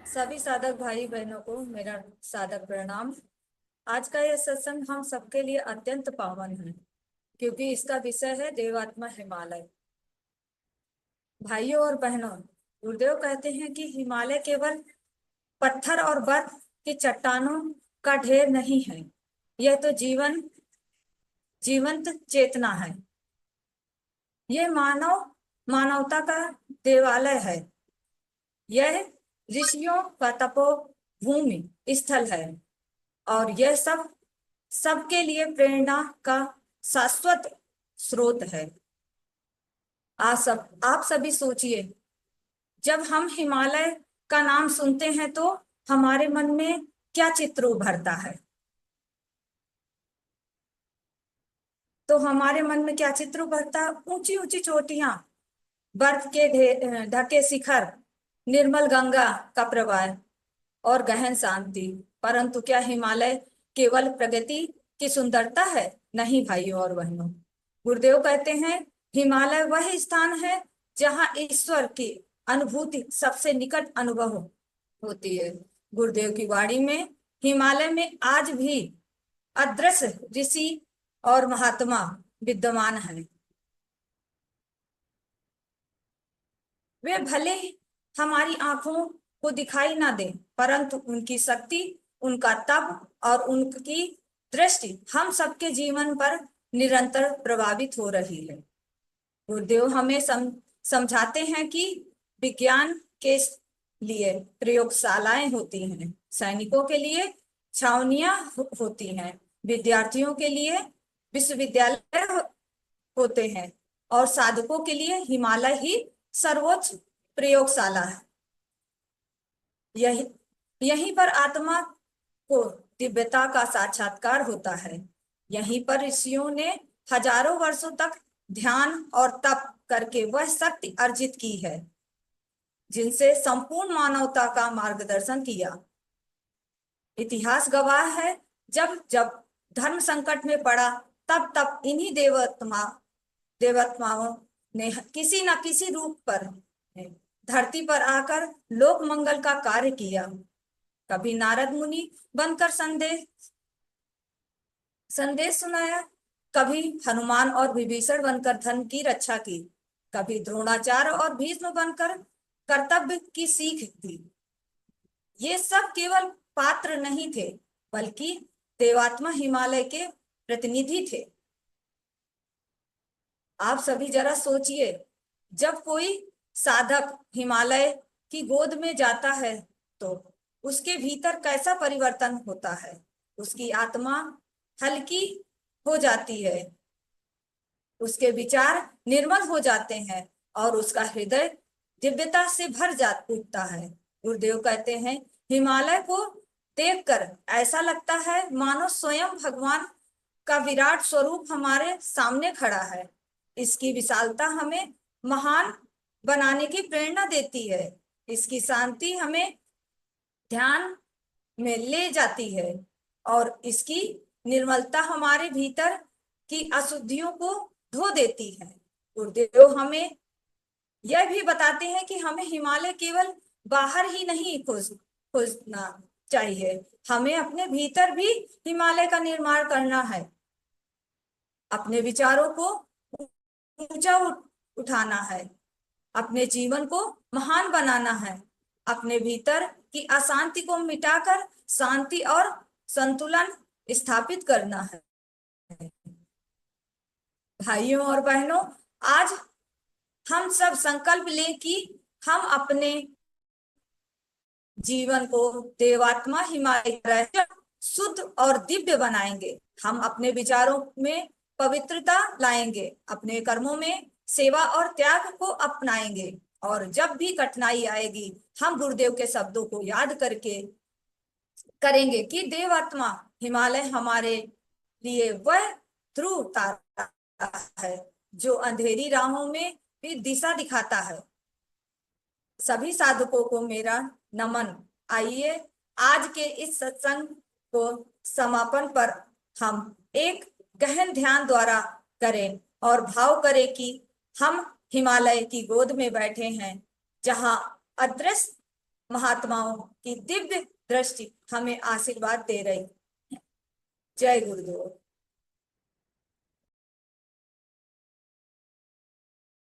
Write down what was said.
सभी साधक भाई बहनों को मेरा सादर प्रणाम। आज का यह सत्संग हम सबके लिए अत्यंत पावन है, क्योंकि इसका विषय है देवात्मा हिमालय। भाइयों और बहनों, गुरुदेव कहते हैं कि हिमालय केवल पत्थर और बर्फ की चट्टानों का ढेर नहीं है। यह तो जीवंत चेतना है। यह मानवता का देवालय है। यह ऋषियों का तपोभूमि स्थल है। और यह सबके लिए प्रेरणा का शाश्वत स्रोत है। आप सभी सोचिए, जब हम हिमालय का नाम सुनते हैं तो हमारे मन में क्या चित्र उभरता है? तो हमारे मन में क्या चित्र उभरता है? ऊंची ऊंची चोटियां, बर्फ के ढके शिखर, निर्मल गंगा का प्रवाह और गहन शांति। परंतु क्या हिमालय केवल प्रकृति की सुंदरता है? नहीं भाइयों और बहनों, गुरुदेव कहते हैं हिमालय वह स्थान है जहां ईश्वर की अनुभूति सबसे निकट अनुभव होती है। गुरुदेव की वाणी में हिमालय में आज भी अदृश्य ऋषि और महात्मा विद्यमान है। वे भले हमारी आंखों को दिखाई ना दे, परंतु उनकी शक्ति, उनका तप और उनकी दृष्टि हम सबके जीवन पर निरंतर प्रभावित हो रही है। गुरुदेव हमें समझाते हैं कि विज्ञान के लिए प्रयोगशालाएं होती हैं, सैनिकों के लिए छावनियां होती हैं, विद्यार्थियों के लिए विश्वविद्यालय होते हैं और साधकों के लिए हिमालय ही सर्वोच्च प्रयोगशाला है। यही यहीं पर आत्मा को दिव्यता का साक्षात्कार होता है। यहीं पर ऋषियों ने हजारों वर्षों तक ध्यान और तप करके वह शक्ति अर्जित की है जिनसे संपूर्ण मानवता का मार्गदर्शन किया। इतिहास गवाह है, जब जब धर्म संकट में पड़ा, तब तब इन्हीं देवत्माओं ने किसी न किसी रूप पर धरती पर आकर लोक मंगल का कार्य किया। कभी नारद मुनि बनकर संदेश सुनाया, कभी हनुमान और विभीषण बनकर धर्म की रक्षा की, कभी द्रोणाचार्य और भीष्म बनकर कर्तव्य की सीख दी। ये सब केवल पात्र नहीं थे, बल्कि देवात्मा हिमालय के प्रतिनिधि थे। आप सभी जरा सोचिए, जब कोई साधक हिमालय की गोद में जाता है तो उसके भीतर कैसा परिवर्तन होता है? उसकी आत्मा हल्की हो जाती है, उसके विचार निर्मल हो जाते हैं और उसका हृदय दिव्यता से भर जा उठता है। गुरुदेव कहते हैं हिमालय को देखकर ऐसा लगता है मानो स्वयं भगवान का विराट स्वरूप हमारे सामने खड़ा है। इसकी विशालता हमें महान बनाने की प्रेरणा देती है। इसकी शांति हमें ध्यान में ले जाती है और इसकी निर्मलता हमारे भीतर की अशुद्धियों को धो देती है। गुरुदेव हमें यह भी बताते हैं कि हमें हिमालय केवल बाहर ही नहीं खोजना चाहिए, हमें अपने भीतर भी हिमालय का निर्माण करना है। अपने विचारों को ऊंचा उठाना है, अपने जीवन को महान बनाना है, अपने भीतर की अशांति को मिटाकर शांति और संतुलन स्थापित करना है। भाइयों और बहनों, आज हम सब संकल्प लें कि हम अपने जीवन को देवात्मा हिमालय शुद्ध और दिव्य बनाएंगे। हम अपने विचारों में पवित्रता लाएंगे, अपने कर्मों में सेवा और त्याग को अपनाएंगे और जब भी कठिनाई आएगी हम गुरुदेव के शब्दों को याद करके करेंगे कि देवात्मा हिमालय हमारे लिए वह ध्रुव तारा है जो अंधेरी राहों में भी दिशा दिखाता है। सभी साधकों को मेरा नमन। आइए आज के इस सत्संग को समापन पर हम एक गहन ध्यान द्वारा करें और भाव करें कि हम हिमालय की गोद में बैठे हैं, जहां अदृश्य महात्माओं की दिव्य दृष्टि हमें आशीर्वाद दे रही है। जय गुरुदेव।